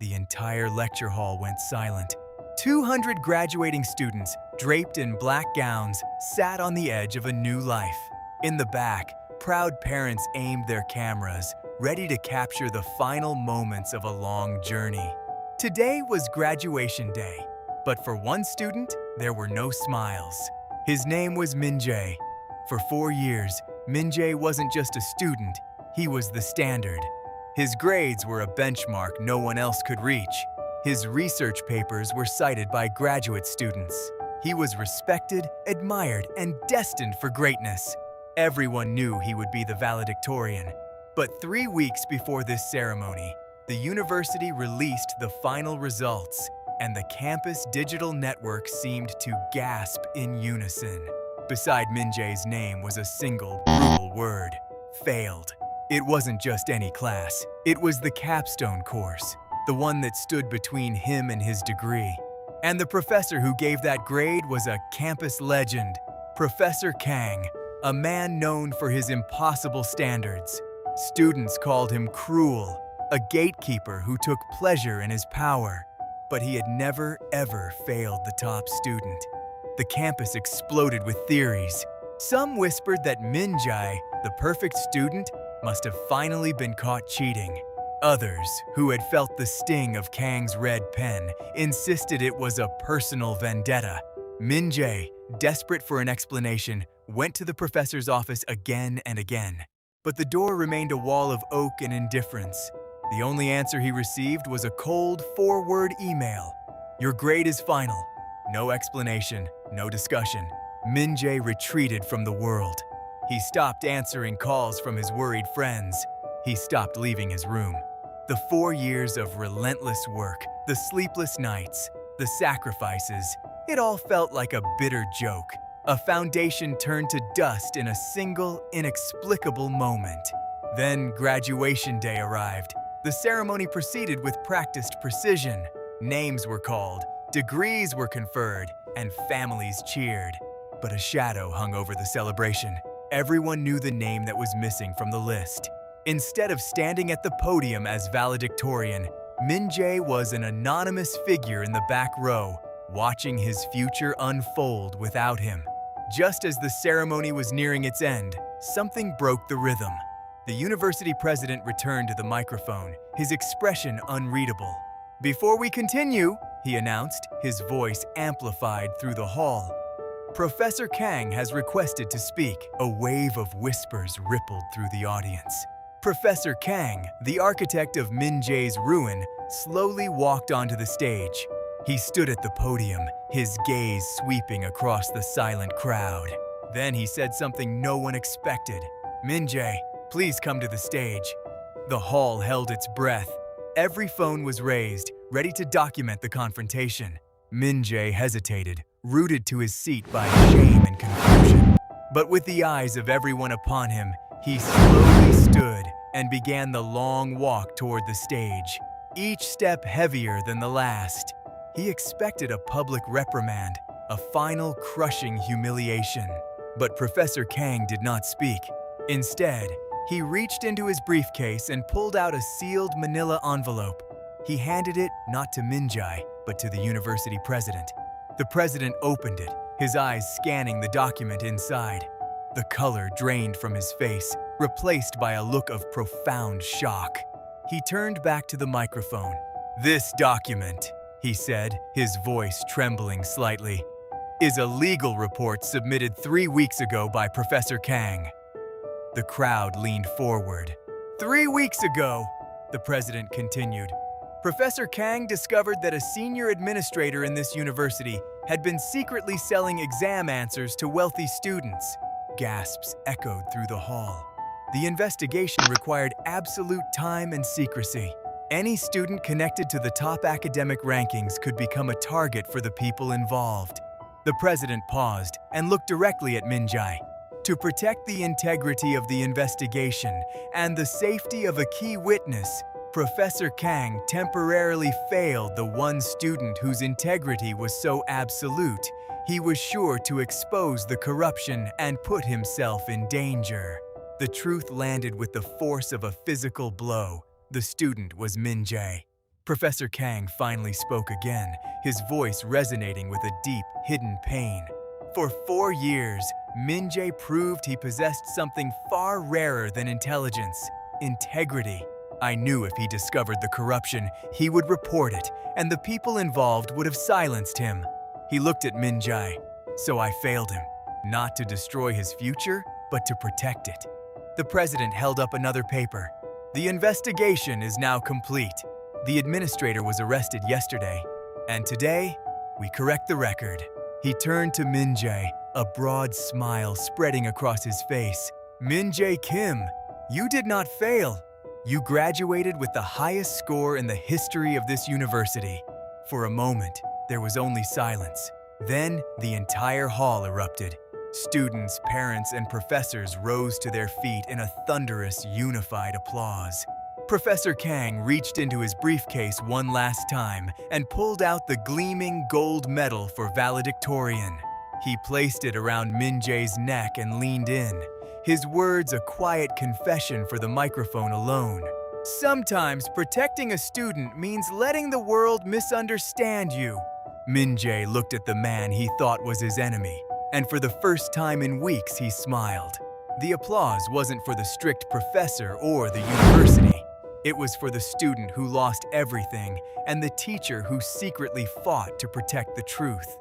The entire lecture hall went silent. 200 graduating students, draped in black gowns, sat on the edge of a new life. In the back, proud parents aimed their cameras, ready to capture the final moments of a long journey. Today was graduation day, but for one student, there were no smiles. His name was Min Jae. For 4 years, Min Jae wasn't just a student, he was the standard. His grades were a benchmark no one else could reach. His research papers were cited by graduate students. He was respected, admired, and destined for greatness. Everyone knew he would be the valedictorian. But 3 weeks before this ceremony, the university released the final results, and the campus digital network seemed to gasp in unison. Beside Min Jae's name was a single, brutal word: failed. It wasn't just any class. It was the capstone course, the one that stood between him and his degree. And the professor who gave that grade was a campus legend, Professor Kang, a man known for his impossible standards. Students called him cruel, a gatekeeper who took pleasure in his power. But he had never, ever failed the top student. The campus exploded with theories. Some whispered that Min Jae, the perfect student, must have finally been caught cheating. Others, who had felt the sting of Kang's red pen, insisted it was a personal vendetta. Min Jae, desperate for an explanation, went to the professor's office again and again. But the door remained a wall of oak and indifference. The only answer he received was a cold 4-word email. "Your grade is final." No explanation, no discussion. Min Jae retreated from the world. He stopped answering calls from his worried friends. He stopped leaving his room. The 4 years of relentless work, the sleepless nights, the sacrifices, it all felt like a bitter joke. A foundation turned to dust in a single, inexplicable moment. Then graduation day arrived. The ceremony proceeded with practiced precision. Names were called, degrees were conferred, and families cheered. But a shadow hung over the celebration. Everyone knew the name that was missing from the list. Instead of standing at the podium as valedictorian, Min Jae was an anonymous figure in the back row, watching his future unfold without him. Just as the ceremony was nearing its end, something broke the rhythm. The university president returned to the microphone, his expression unreadable. "Before we continue," he announced, his voice amplified through the hall, "Professor Kang has requested to speak." A wave of whispers rippled through the audience. Professor Kang, the architect of Min Jae's ruin, slowly walked onto the stage. He stood at the podium, his gaze sweeping across the silent crowd. Then he said something no one expected. "Min Jae, please come to the stage." The hall held its breath. Every phone was raised, ready to document the confrontation. Min Jae hesitated, rooted to his seat by shame and confusion. But with the eyes of everyone upon him, he slowly stood and began the long walk toward the stage, each step heavier than the last. He expected a public reprimand, a final crushing humiliation. But Professor Kang did not speak. Instead, he reached into his briefcase and pulled out a sealed manila envelope. He handed it not to Min Jae, but to the university president. The president opened it, his eyes scanning the document inside. The color drained from his face, replaced by a look of profound shock. He turned back to the microphone. "This document," he said, his voice trembling slightly, "is a legal report submitted 3 weeks ago by Professor Kang." The crowd leaned forward. "3 weeks ago," the president continued, "Professor Kang discovered that a senior administrator in this university had been secretly selling exam answers to wealthy students." Gasps echoed through the hall. The investigation required absolute time and secrecy. Any student connected to the top academic rankings could become a target for the people involved. The president paused and looked directly at Min Jae. To protect the integrity of the investigation and the safety of a key witness, Professor Kang temporarily failed the one student whose integrity was so absolute, he was sure to expose the corruption and put himself in danger. The truth landed with the force of a physical blow. The student was Min Jae. Professor Kang finally spoke again, his voice resonating with a deep, hidden pain. For 4 years, Min Jae proved he possessed something far rarer than intelligence: integrity. I knew if he discovered the corruption, he would report it, and the people involved would have silenced him. He looked at Min Jae, so I failed him. Not to destroy his future, but to protect it. The president held up another paper. The investigation is now complete. The administrator was arrested yesterday, and today, we correct the record. He turned to Min Jae, a broad smile spreading across his face. Min Jae Kim, you did not fail. You graduated with the highest score in the history of this university. For a moment, there was only silence. Then, the entire hall erupted. Students, parents, and professors rose to their feet in a thunderous, unified applause. Professor Kang reached into his briefcase one last time and pulled out the gleaming gold medal for valedictorian. He placed it around Min Jae's neck and leaned in, his words a quiet confession for the microphone alone. Sometimes protecting a student means letting the world misunderstand you. Min Jae looked at the man he thought was his enemy, and for the first time in weeks he smiled. The applause wasn't for the strict professor or the university. It was for the student who lost everything and the teacher who secretly fought to protect the truth.